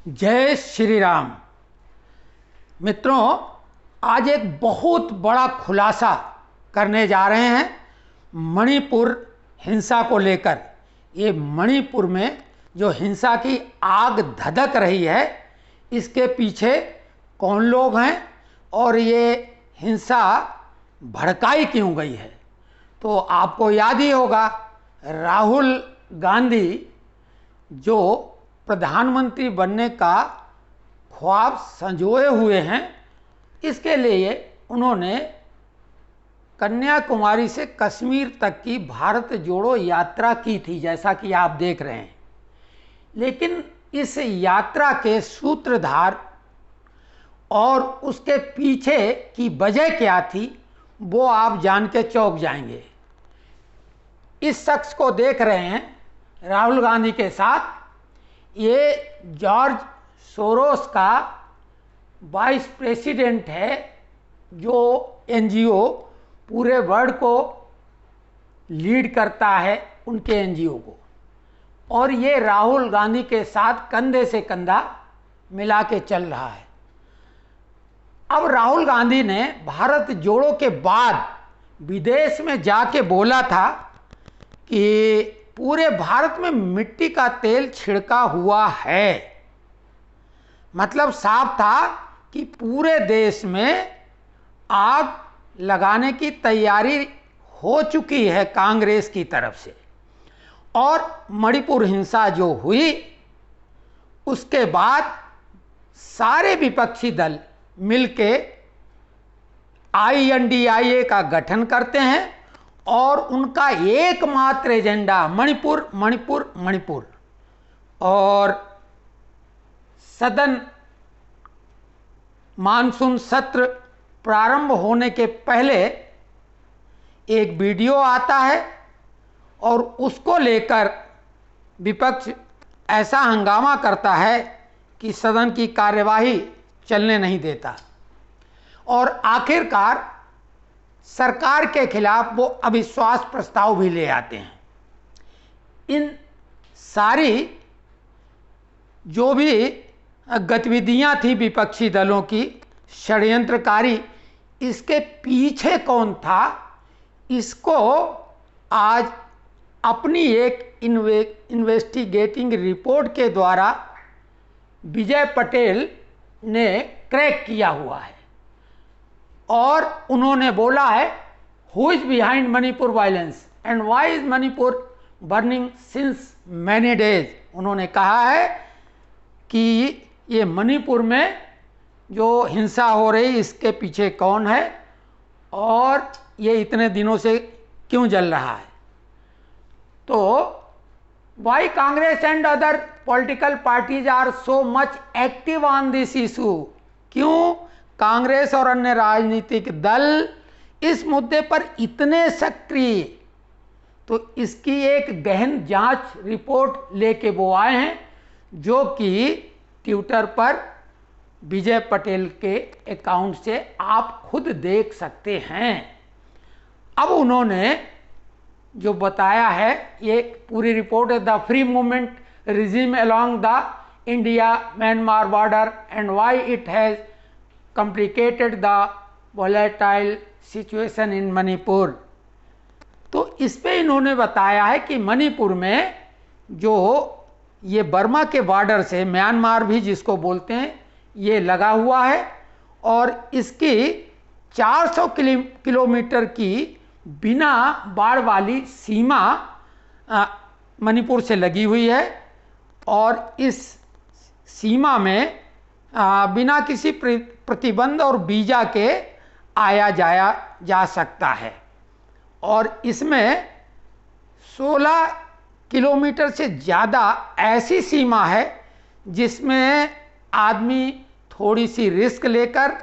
जय श्री राम। मित्रों, आज एक बहुत बड़ा खुलासा करने जा रहे हैं मणिपुर हिंसा को लेकर। ये मणिपुर में जो हिंसा की आग धधक रही है, इसके पीछे कौन लोग हैं और ये हिंसा भड़काई क्यों गई है। तो आपको याद ही होगा, राहुल गांधी जो प्रधानमंत्री बनने का ख्वाब संजोए हुए हैं, इसके लिए उन्होंने कन्याकुमारी से कश्मीर तक की भारत जोड़ो यात्रा की थी, जैसा कि आप देख रहे हैं। लेकिन इस यात्रा के सूत्रधार और उसके पीछे की वजह क्या थी, वो आप जान के चौंक जाएंगे। इस शख्स को देख रहे हैं राहुल गांधी के साथ, ये जॉर्ज सोरोस का वाइस प्रेसिडेंट है, जो एनजीओ पूरे वर्ल्ड को लीड करता है, उनके एनजीओ को। और ये राहुल गांधी के साथ कंधे से कंधा मिला के चल रहा है। अब राहुल गांधी ने भारत जोड़ो के बाद विदेश में जाके बोला था कि पूरे भारत में मिट्टी का तेल छिड़का हुआ है। मतलब साफ था कि पूरे देश में आग लगाने की तैयारी हो चुकी है कांग्रेस की तरफ से। और मणिपुर हिंसा जो हुई, उसके बाद सारे विपक्षी दल मिलके INDIA का गठन करते हैं और उनका एकमात्र एजेंडा मणिपुर मणिपुर मणिपुर। और सदन मानसून सत्र प्रारंभ होने के पहले एक वीडियो आता है और उसको लेकर विपक्ष ऐसा हंगामा करता है कि सदन की कार्यवाही चलने नहीं देता। और आखिरकार सरकार के खिलाफ वो अविश्वास प्रस्ताव भी ले आते हैं। इन सारी जो भी गतिविधियां थी विपक्षी दलों की षड्यंत्रकारी, इसके पीछे कौन था, इसको आज अपनी एक इन्वेस्टिगेटिंग रिपोर्ट के द्वारा विजय पटेल ने क्रैक किया हुआ है। और उन्होंने बोला है, who is behind Manipur violence and why is Manipur burning since many days. उन्होंने कहा है कि ये मणिपुर में जो हिंसा हो रही, इसके पीछे कौन है और ये इतने दिनों से क्यों जल रहा है। तो why Congress and other political parties are so much active on this issue. क्यों कांग्रेस और अन्य राजनीतिक दल इस मुद्दे पर इतने सक्रिय। तो इसकी एक गहन जांच रिपोर्ट लेके वो आए हैं, जो कि ट्विटर पर विजय पटेल के अकाउंट से आप खुद देख सकते हैं। अब उन्होंने जो बताया है, ये पूरी रिपोर्ट है, the free movement regime along the India Myanmar border and why it has complicated the volatile situation in Manipur. तो इस पे इन्होंने बताया है कि मणिपुर में जो ये बर्मा के बॉर्डर से म्यांमार भी जिसको बोलते हैं, ये लगा हुआ है और इसकी 400 किलोमीटर की बिना बाढ़ वाली सीमा मणिपुर से लगी हुई है। और इस सीमा में बिना किसी प्रतिबंध और वीजा के आया जाया जा सकता है। और इसमें 16 किलोमीटर से ज़्यादा ऐसी सीमा है जिसमें आदमी थोड़ी सी रिस्क लेकर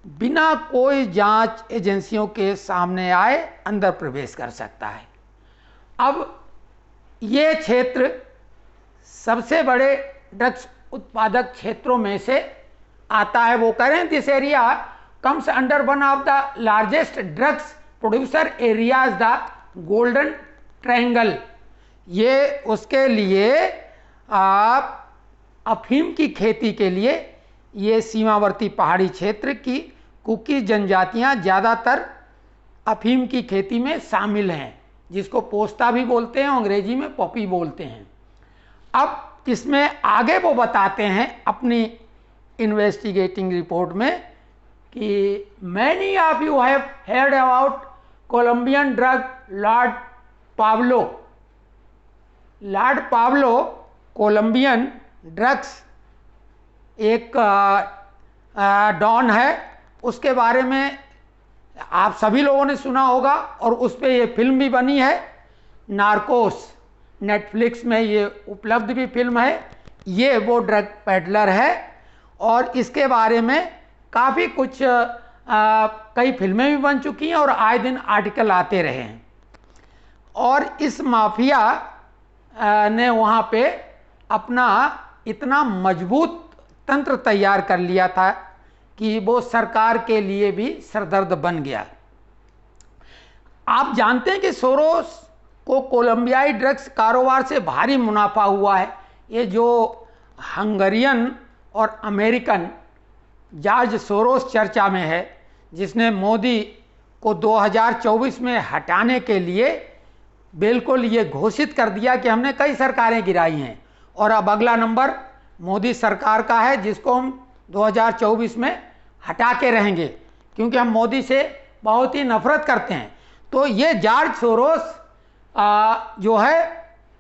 बिना कोई जांच एजेंसियों के सामने आए अंदर प्रवेश कर सकता है। अब ये क्षेत्र सबसे बड़े ड्रग्स उत्पादक क्षेत्रों में से आता है। वो कह रहे हैं, this area comes under one of the largest drugs producer areas the golden triangle. ये उसके लिए अफीम की खेती के लिए ये सीमावर्ती पहाड़ी क्षेत्र की कुकी जनजातियां ज़्यादातर अफीम की खेती में शामिल हैं, जिसको पोस्ता भी बोलते हैं, अंग्रेजी में पॉपी बोलते हैं। अब इसमें आगे वो बताते हैं अपनी इन्वेस्टिगेटिंग रिपोर्ट में कि many of you have heard about Colombian drug lord Pablo. Lord Pablo Colombian drugs एक डॉन है, उसके बारे में आप सभी लोगों ने सुना होगा और उस पर ये फिल्म भी बनी है, नार्कोस। नेटफ्लिक्स में ये उपलब्ध भी फिल्म है। ये वो ड्रग पेडलर है और इसके बारे में काफ़ी कुछ कई फिल्में भी बन चुकी हैं और आए दिन आर्टिकल आते रहे हैं। और इस माफिया ने वहाँ पे अपना इतना मजबूत तंत्र तैयार कर लिया था कि वो सरकार के लिए भी सरदर्द बन गया। आप जानते हैं कि सोरोस को कोलंबियाई ड्रग्स कारोबार से भारी मुनाफा हुआ है। ये जो हंगरियन और अमेरिकन जॉर्ज सोरोस चर्चा में है, जिसने मोदी को 2024 में हटाने के लिए बिल्कुल ये घोषित कर दिया कि हमने कई सरकारें गिराई हैं और अब अगला नंबर मोदी सरकार का है, जिसको हम 2024 में हटा के रहेंगे क्योंकि हम मोदी से बहुत ही नफरत करते हैं। तो ये जॉर्ज सोरोस जो है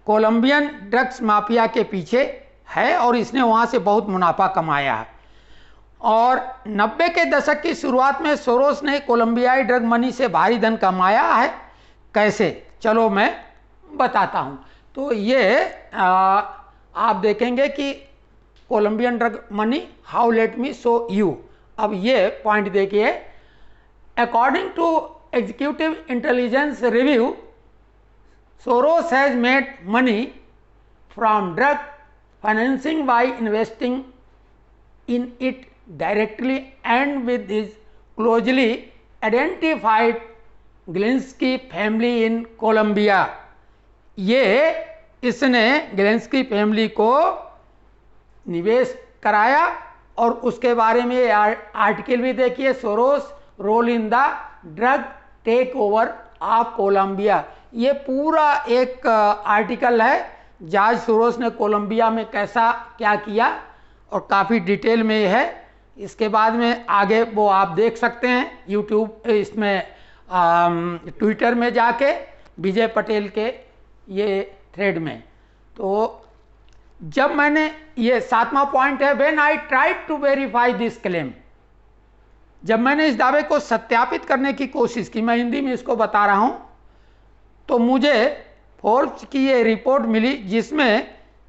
कोलंबियन ड्रग्स माफिया के पीछे है और इसने वहाँ से बहुत मुनाफा कमाया है। और 90 के दशक की शुरुआत में सोरोस ने कोलंबियाई ड्रग मनी से भारी धन कमाया है। कैसे, चलो मैं बताता हूँ। तो ये आप देखेंगे कि Colombian drug money, how let me show you. अब ये पॉइंट देखिए, according to executive intelligence review, Soros has made money from drug financing by investing in it directly and with his closely identified Glinsky family in Colombia। ये इसने Glinsky family को निवेश कराया और उसके बारे में आर्टिकल भी देखिए, Soros role in the drug take over of Colombia. ये पूरा एक आर्टिकल है, जॉर्ज सोरोस ने कोलंबिया में कैसा क्या किया और काफ़ी डिटेल में है। इसके बाद में आगे वो आप देख सकते हैं यूट्यूब, इसमें ट्विटर में जाके विजय पटेल के ये थ्रेड में। तो जब मैंने ये 7वां पॉइंट है, when I tried to verify this claim, जब मैंने इस दावे को सत्यापित करने की कोशिश की, मैं हिंदी में इसको बता रहा हूँ, तो मुझे फोर्ब्स की ये रिपोर्ट मिली जिसमें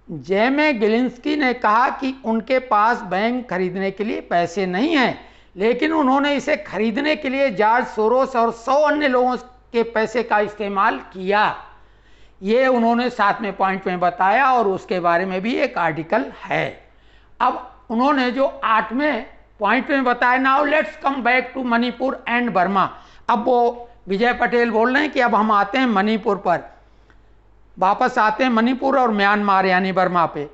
जेमे गिलिंस्की ने कहा कि उनके पास बैंक खरीदने के लिए पैसे नहीं हैं, लेकिन उन्होंने इसे खरीदने के लिए जॉर्ज सोरोस और 100 अन्य लोगों के पैसे का इस्तेमाल किया। ये उन्होंने 7वें पॉइंट में बताया और उसके बारे में भी एक आर्टिकल है। अब उन्होंने जो 8वें पॉइंट में बताया, now let's come back to Manipur and Burma. अब वो विजय पटेल बोल रहे हैं कि अब हम आते हैं मणिपुर पर, वापस आते हैं मणिपुर और म्यांमार यानी बर्मा पे।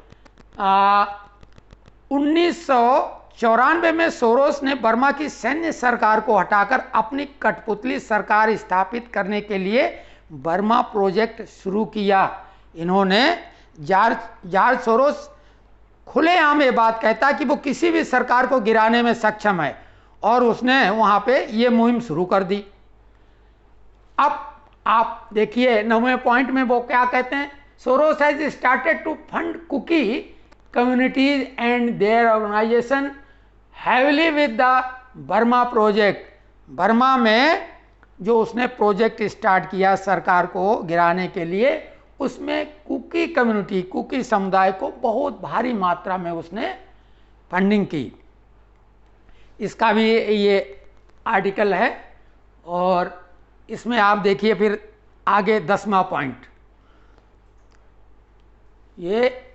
1994 में सोरोस ने बर्मा की सैन्य सरकार को हटाकर अपनी कठपुतली सरकार स्थापित करने के लिए बर्मा प्रोजेक्ट शुरू किया। इन्होंने जॉर्ज सोरोस खुलेआम ये बात कहता है कि वो किसी भी सरकार को गिराने में सक्षम है और उसने वहाँ पे ये मुहिम शुरू कर दी। अब आप देखिए 9वें पॉइंट में वो क्या कहते हैं, Soros has started to fund Kuki communities and their organisation heavily with the Burma project. Burma में जो उसने प्रोजेक्ट स्टार्ट किया सरकार को गिराने के लिए, उसमें कुकी कम्युनिटी, कुकी समुदाय को बहुत भारी मात्रा में उसने फंडिंग की। इसका भी ये आर्टिकल है और इसमें आप देखिए फिर आगे 10वां पॉइंट, ये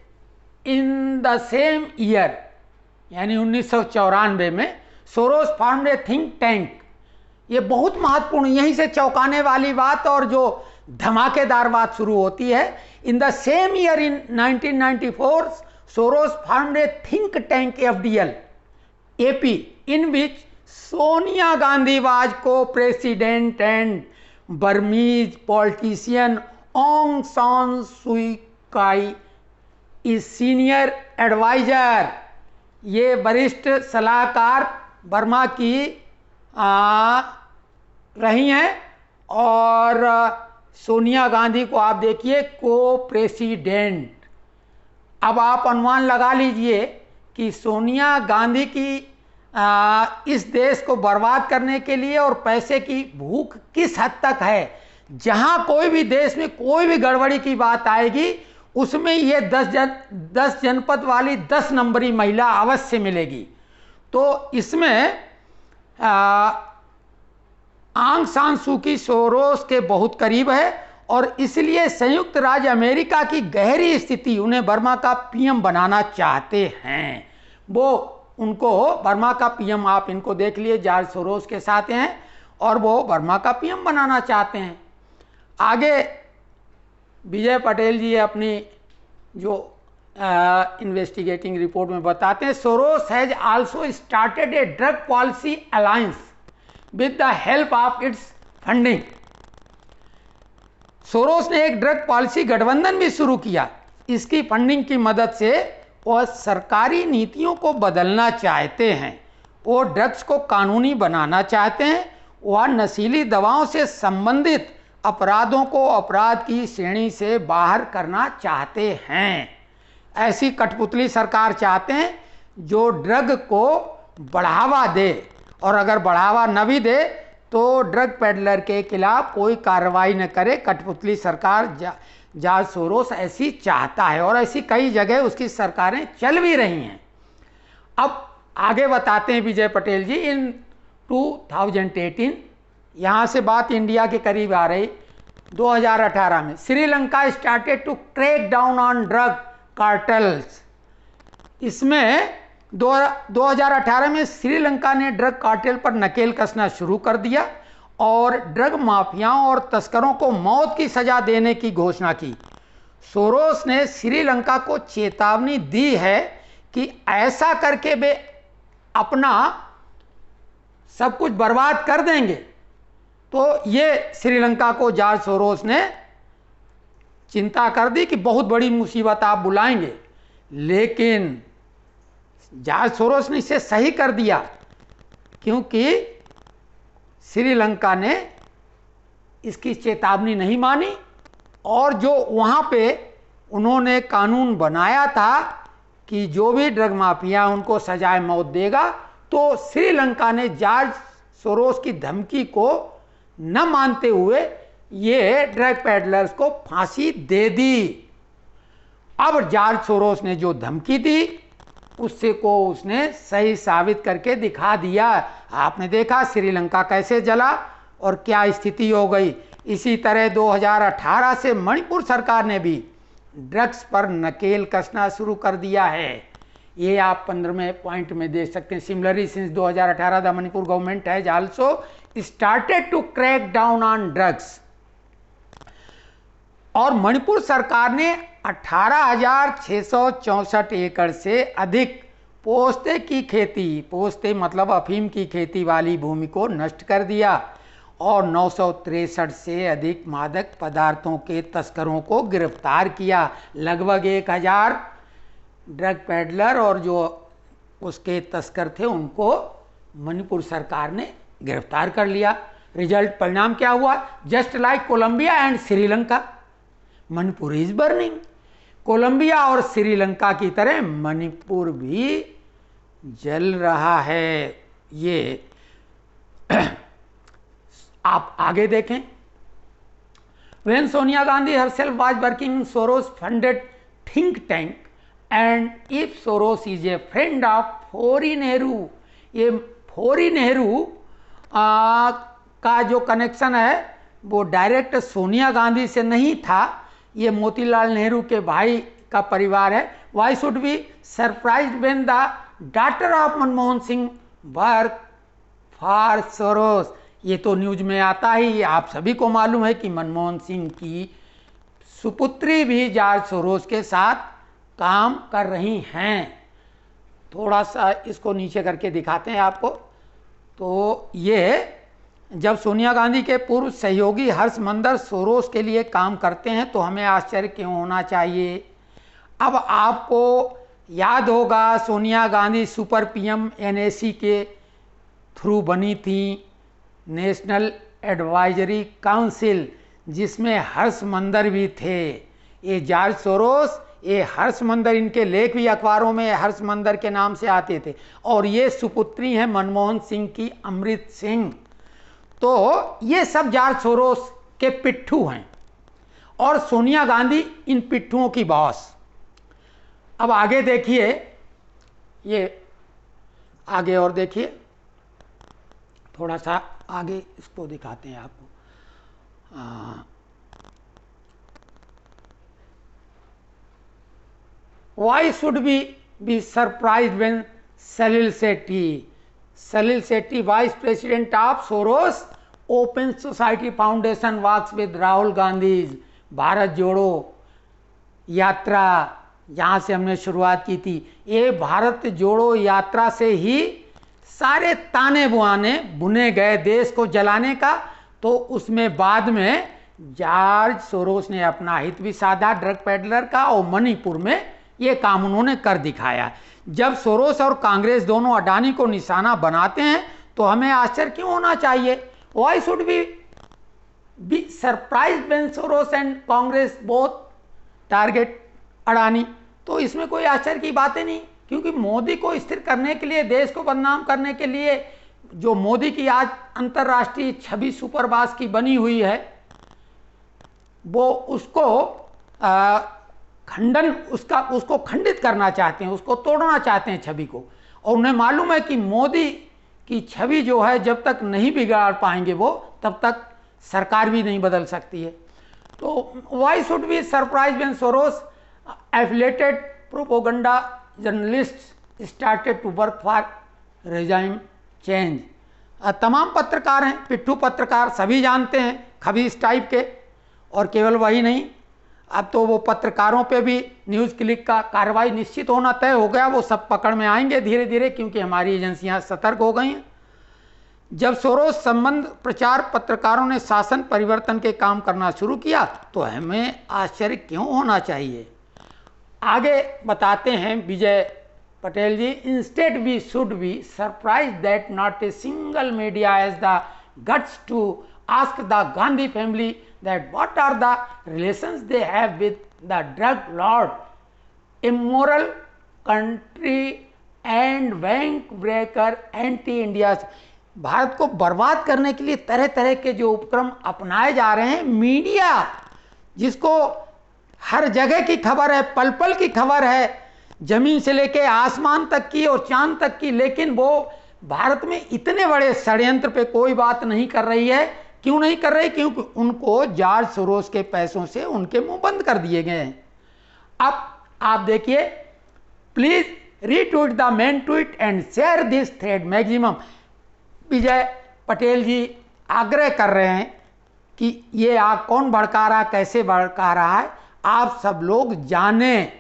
इन द सेम ईयर यानी 1994 में Soros found a think tank. ये बहुत महत्वपूर्ण, यहीं से चौंकाने वाली बात और जो धमाकेदार बात शुरू होती है। In the same year in 1994 Soros formed a think tank FDL AP in which Sonia Gandhi was co-president and Burmese politician Aung San Suu Kyi is senior advisor। ये वरिष्ठ सलाहकार बर्मा की रही हैं और सोनिया गांधी को आप देखिए को प्रेसिडेंट। अब आप अनुमान लगा लीजिए कि सोनिया गांधी की इस देश को बर्बाद करने के लिए और पैसे की भूख किस हद तक है। जहां कोई भी देश में कोई भी गड़बड़ी की बात आएगी उसमें ये 10 जनपद वाली 10 नंबरी महिला अवश्य मिलेगी। तो इसमें आंग सान सू की सोरोस के बहुत करीब है और इसलिए संयुक्त राज्य अमेरिका की गहरी स्थिति उन्हें बर्मा का पीएम बनाना चाहते हैं। वो उनको बर्मा का पीएम, आप इनको देख लिए, जॉर्ज सोरोस के साथ हैं और वो बर्मा का पीएम बनाना चाहते हैं। आगे विजय पटेल जी अपनी जो इन्वेस्टिगेटिंग रिपोर्ट में बताते हैं, Soros has also started a drug policy alliance with the help of its funding. Soros ने एक ड्रग पॉलिसी गठबंधन भी शुरू किया। इसकी फंडिंग की मदद से वह सरकारी नीतियों को बदलना चाहते हैं, वो ड्रग्स को कानूनी बनाना चाहते हैं, वह नशीली दवाओं से संबंधित अपराधों को अपराध की श्रेणी से बाहर करना चाहते हैं। ऐसी कठपुतली सरकार चाहते हैं जो ड्रग को बढ़ावा दे और अगर बढ़ावा न भी दे तो ड्रग पेडलर के खिलाफ कोई कार्रवाई न करे। कठपुतली सरकार जॉर्ज सोरोस ऐसी चाहता है और ऐसी कई जगह उसकी सरकारें चल भी रही हैं। अब आगे बताते हैं विजय पटेल जी, इन 2018 यहाँ से बात इंडिया के करीब आ रही, 2018 में Sri Lanka started to crack down on drug cartels. इसमें 2018 में श्रीलंका ने ड्रग कार्टेल पर नकेल कसना शुरू कर दिया और ड्रग माफियाओं और तस्करों को मौत की सजा देने की घोषणा की। सोरोस ने श्रीलंका को चेतावनी दी है कि ऐसा करके वे अपना सब कुछ बर्बाद कर देंगे। तो ये श्रीलंका को जॉर्ज सोरोस ने चिंता कर दी कि बहुत बड़ी मुसीबत आप बुलाएंगे, लेकिन जॉर्ज सोरोस ने इसे सही कर दिया क्योंकि श्रीलंका ने इसकी चेतावनी नहीं मानी और जो वहाँ पे उन्होंने कानून बनाया था कि जो भी ड्रग माफिया उनको सजाए मौत देगा, तो श्रीलंका ने जॉर्ज सोरोस की धमकी को न मानते हुए ये ड्रग पेडलर्स को फांसी दे दी। अब जॉर्ज सोरोस ने जो धमकी दी उससे को उसने सही साबित करके दिखा दिया। आपने देखा श्रीलंका कैसे जला और क्या स्थिति हो गई। इसी तरह 2018 से मणिपुर सरकार ने भी ड्रग्स पर नकेल कसना शुरू कर दिया है। ये आप 15वें पॉइंट में देख सकते हैं। Similarly since 2018 the Manipur government has also started to crack down on drugs. और मणिपुर सरकार ने 18,664 एकड़ से अधिक पोस्ते की खेती, पोस्ते मतलब अफीम की खेती वाली भूमि को नष्ट कर दिया और 963 से अधिक मादक पदार्थों के तस्करों को गिरफ्तार किया। लगभग 1000 ड्रग पेडलर और जो उसके तस्कर थे उनको मणिपुर सरकार ने गिरफ्तार कर लिया। रिजल्ट परिणाम क्या हुआ? Just like Colombia and Sri Lanka, Manipur is burning. Colombia और श्रीलंका की तरह मणिपुर भी जल रहा है। ये आप आगे देखें। When Sonia Gandhi herself was working in Soros funded think tank and if Soros is a friend of Fori Nehru, ये फोरी नेहरू का जो कनेक्शन है वो डायरेक्ट सोनिया गांधी से नहीं था, ये मोतीलाल नेहरू के भाई का परिवार है। Y should be surprised when the daughter of Manmohan Singh work for Soros. ये तो न्यूज में आता ही, आप सभी को मालूम है कि मनमोहन सिंह की सुपुत्री भी जॉर्ज सोरोस के साथ काम कर रही हैं। थोड़ा सा इसको नीचे करके दिखाते हैं आपको। तो ये जब सोनिया गांधी के पूर्व सहयोगी हर्षमंदर सोरोस के लिए काम करते हैं तो हमें आश्चर्य क्यों होना चाहिए। अब आपको याद होगा Sonia Gandhi super PM NAC के थ्रू बनी थी, नेशनल एडवाइजरी काउंसिल, जिसमें हर्षमंदर भी थे। ये जॉर्ज सोरोस, ये हर्षमंदर, इनके लेख भी अखबारों में हर्षमंदर के नाम से आते थे। और ये सुपुत्री हैं मनमोहन सिंह की, अमृत सिंह। तो ये सब जॉर्ज सोरोस के पिट्ठू हैं और सोनिया गांधी इन पिट्ठुओं की बॉस। अब आगे देखिए, ये आगे और देखिए, थोड़ा सा आगे इसको दिखाते हैं आपको। Why should we be surprised when Salil Shetty, Vice President of Soros Open Society Foundation, works with Rahul Gandhi's Bharat जोड़ो यात्रा, जहाँ से हमने शुरुआत की थी। ये भारत जोड़ो यात्रा से ही सारे ताने बुने गए देश को जलाने का। तो उसमें बाद में जॉर्ज सोरोस ने अपना हित भी साधा ड्रग पेडलर का, और मणिपुर में ये काम उन्होंने कर दिखाया। जब सोरोस और कांग्रेस दोनों अडानी को निशाना बनाते हैं तो हमें आश्चर्य क्यों होना चाहिए। Y should be surprise when Soros and Congress both target Adani. तो इसमें कोई आश्चर्य की बातें नहीं, क्योंकि मोदी को स्थिर करने के लिए, देश को बदनाम करने के लिए जो मोदी की आज अंतर्राष्ट्रीय छवि सुपरबास की बनी हुई है, वो उसको उसको खंडित करना चाहते हैं, उसको तोड़ना चाहते हैं छवि को। और उन्हें मालूम है कि मोदी की छवि जो है जब तक नहीं बिगाड़ पाएंगे वो, तब तक सरकार भी नहीं बदल सकती है। तो why should be surprise when Soros affiliated propaganda journalist started to work for regime change. तमाम पत्रकार हैं, पिट्ठू पत्रकार, सभी जानते हैं, खबीस टाइप के। और केवल वही नहीं, अब तो वो पत्रकारों पे भी न्यूज़ क्लिक का कार्रवाई निश्चित होना तय हो गया। वो सब पकड़ में आएंगे धीरे धीरे, क्योंकि हमारी एजेंसियां सतर्क हो गई हैं। जब सोरोस संबंध प्रचार पत्रकारों ने शासन परिवर्तन के काम करना शुरू किया तो हमें आश्चर्य क्यों होना चाहिए। आगे बताते हैं Vijay Patel ji, instead we should be surprise that not a single media has the guts to ask the Gandhi family that what are the relations they have with the drug lord, immoral country and bank breaker anti-India। Bharat को बर्बाद करने के लिए तरह तरह के जो उपक्रम अपनाए जा रहे हैं, मीडिया जिसको हर जगह की खबर है, पल पल की खबर है, जमीन से लेके आसमान तक की और चांद तक की, लेकिन वो भारत में इतने बड़े षड्यंत्र पे कोई बात नहीं कर रही है। क्यों नहीं कर रहे? क्योंकि उनको जॉर्ज सोरोस के पैसों से उनके मुंह बंद कर दिए गए हैं। अब आप देखिए, please retweet the main tweet and share this thread maximum. Vijay Patel ji आग्रह कर रहे हैं कि ये आग कौन भड़का रहा, कैसे भड़का रहा है, आप सब लोग जानें,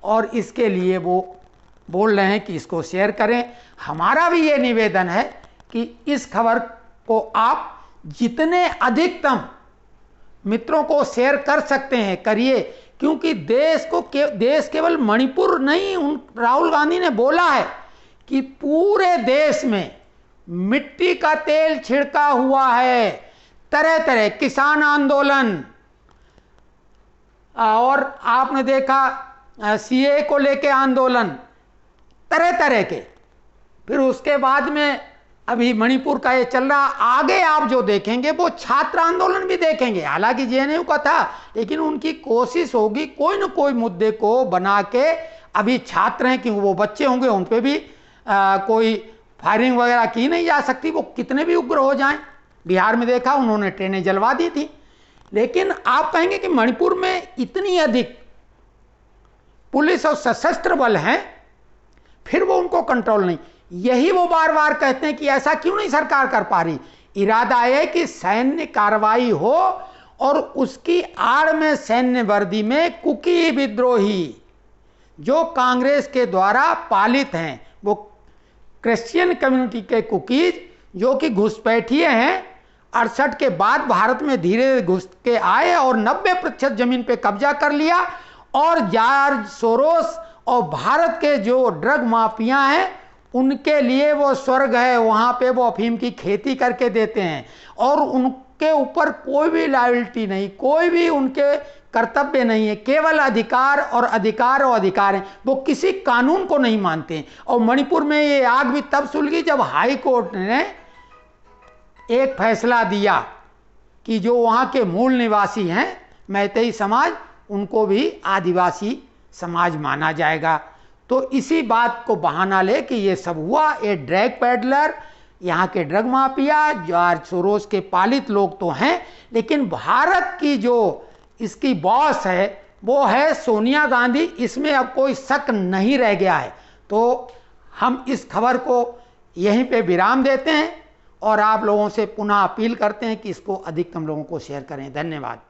और इसके लिए वो बोल रहे हैं कि इसको शेयर करें। हमारा भी ये निवेदन है कि इस खबर को आप जितने अधिकतम मित्रों को शेयर कर सकते हैं करिए, क्योंकि देश केवल मणिपुर नहीं, राहुल गांधी ने बोला है कि पूरे देश में मिट्टी का तेल छिड़का हुआ है। तरह तरह किसान आंदोलन, और आपने देखा सीए को लेके आंदोलन, तरह तरह के। फिर उसके बाद में अभी मणिपुर का ये चल रहा, आगे आप जो देखेंगे वो छात्र आंदोलन भी देखेंगे। हालांकि जेएनयू का था, लेकिन उनकी कोशिश होगी कोई न कोई मुद्दे को बना के, अभी छात्र हैं कि वो बच्चे होंगे, उन पे भी कोई फायरिंग वगैरह की नहीं जा सकती, वो कितने भी उग्र हो जाएं। बिहार में देखा, उन्होंने ट्रेनें जलवा दी थी। लेकिन आप कहेंगे कि मणिपुर में इतनी अधिक पुलिस और सशस्त्र बल हैं, फिर वो उनको कंट्रोल नहीं। यही वो बार बार कहते हैं कि ऐसा क्यों नहीं सरकार कर पा रही। इरादा है कि सैन्य कार्रवाई हो और उसकी आड़ में सैन्य वर्दी में कुकी विद्रोही जो कांग्रेस के द्वारा पालित हैं, वो क्रिश्चियन कम्युनिटी के कुकीज जो कि घुसपैठिए हैं, 68 के बाद भारत में धीरे धीरे घुस के आए और 90% जमीन पे कब्जा कर लिया। और जॉर्ज सोरोस और भारत के जो ड्रग माफिया हैं, उनके लिए वो स्वर्ग है, वहाँ पे वो अफीम की खेती करके देते हैं और उनके ऊपर कोई भी लायबिलिटी नहीं, कोई भी उनके कर्तव्य नहीं है, केवल अधिकार और अधिकार और अधिकार है। वो किसी कानून को नहीं मानते हैं। और मणिपुर में ये आग भी तब सुलगी जब हाई कोर्ट ने एक फैसला दिया कि जो वहाँ के मूल निवासी हैं मैतेई समाज, उनको भी आदिवासी समाज माना जाएगा। तो इसी बात को बहाना ले कि ये सब हुआ, ये ड्रग पेडलर, यहाँ के ड्रग माफिया, जॉर्ज सोरोस के पालित लोग तो हैं, लेकिन भारत की जो इसकी बॉस है वो है सोनिया गांधी। इसमें अब कोई शक नहीं रह गया है। तो हम इस खबर को यहीं पे विराम देते हैं और आप लोगों से पुनः अपील करते हैं कि इसको अधिकतम लोगों को शेयर करें। धन्यवाद।